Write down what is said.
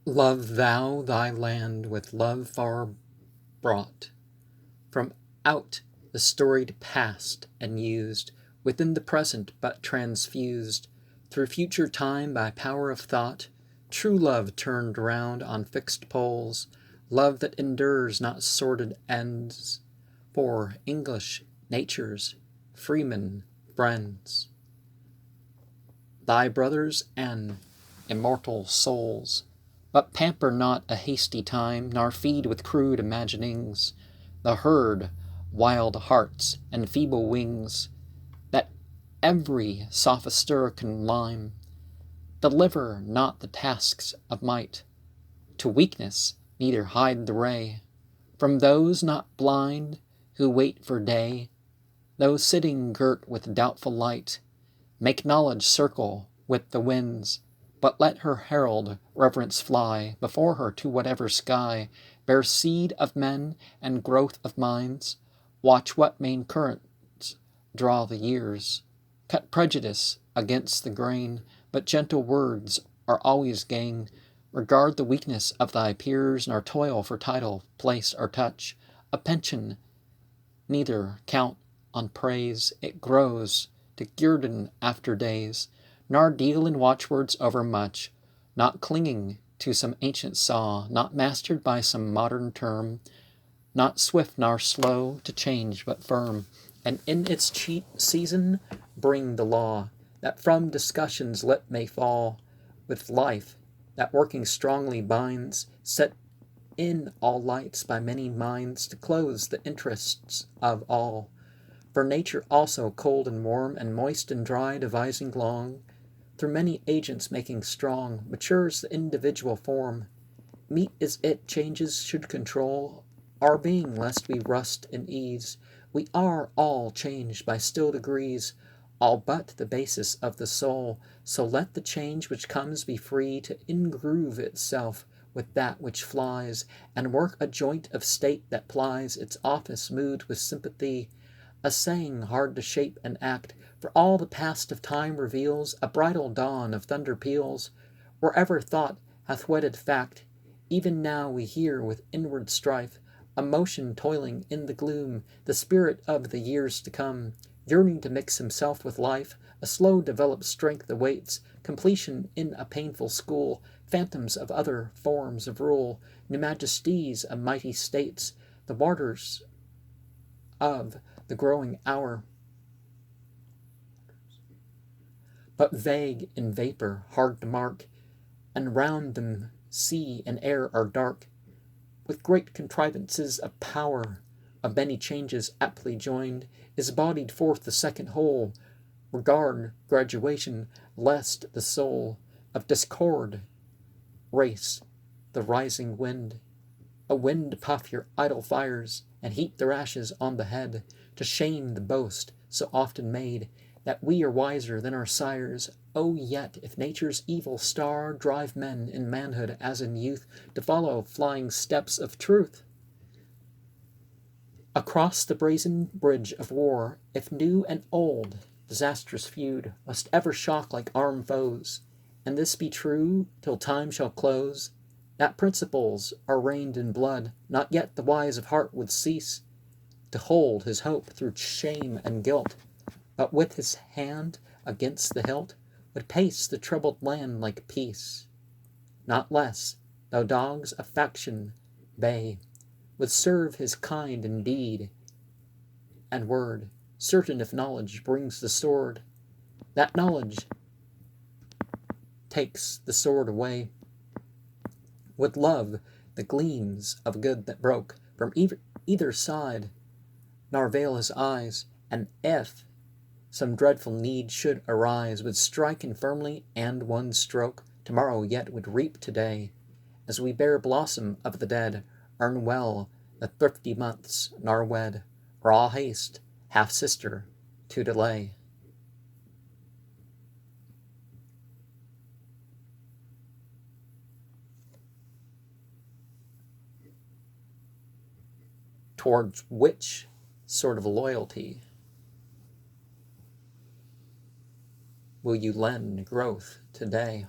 Love thou thy land with love far brought from out the storied past, and used within the present, but transfused through future time by power of thought. True love turned round on fixed poles, love that endures not sordid ends, for English nature's freemen friends, thy brothers and immortal souls. But pamper not a hasty time, nor feed with crude imaginings the herd, wild hearts, and feeble wings, that every sophister can lime. Deliver not the tasks of might to weakness, neither hide the ray from those not blind who wait for day, those sitting girt with doubtful light. Make knowledge circle with the winds, but let her herald reverence fly before her to whatever sky bears seed of men and growth of minds. Watch what main currents draw the years. Cut prejudice against the grain, but gentle words are always gain. Regard the weakness of thy peers, nor toil for title, place, or touch. A pension, neither count on praise, it grows to guerdon after days. Nor deal in watchwords overmuch, not clinging to some ancient saw, not mastered by some modern term, not swift nor slow to change, but firm, and in its season bring the law, that from discussion's lip may fall, with life that working strongly binds, set in all lights by many minds to close the interests of all. For nature also, cold and warm, and moist and dry, devising long, through many agents making strong, matures the individual form. Meet is it changes should control our being, lest we rust in ease. We are all changed by still degrees, all but the basis of the soul. So let the change which comes be free to ingroove itself with that which flies, and work a joint of state that plies its office moved with sympathy. A saying hard to shape and act, for all the past of time reveals a bridal dawn of thunder peals. Wherever thought hath wedded fact, even now we hear with inward strife a motion toiling in the gloom, the spirit of the years to come, yearning to mix himself with life. A slow developed strength awaits completion in a painful school, phantoms of other forms of rule, new majesties of mighty states, the waters of the growing hour, but vague in vapor, hard to mark, and round them sea and air are dark, with great contrivances of power, of many changes aptly joined, is bodied forth the second whole. Regard graduation, lest the soul of discord race the rising wind, a wind to puff your idle fires, and heap their ashes on the head, to shame the boast so often made, that we are wiser than our sires. Oh, yet, if nature's evil star drive men in manhood as in youth to follow flying steps of truth, across the brazen bridge of war, if new and old disastrous feud must ever shock like armed foes, and this be true till time shall close, that principles are reigned in blood, not yet the wise of heart would cease to hold his hope through shame and guilt, but with his hand against the hilt would pace the troubled land like peace. Not less, though dogs of faction bay, would serve his kind in deed and word, certain if knowledge brings the sword, that knowledge takes the sword away. Would love the gleams of good that broke from either side, nor veil his eyes, and if some dreadful need should arise, would strike infirmly, and one stroke tomorrow yet would reap today. As we bear blossom of the dead, earn well the thrifty months, nor wed, or all haste, half sister, to delay. Towards which sort of loyalty will you lend growth today?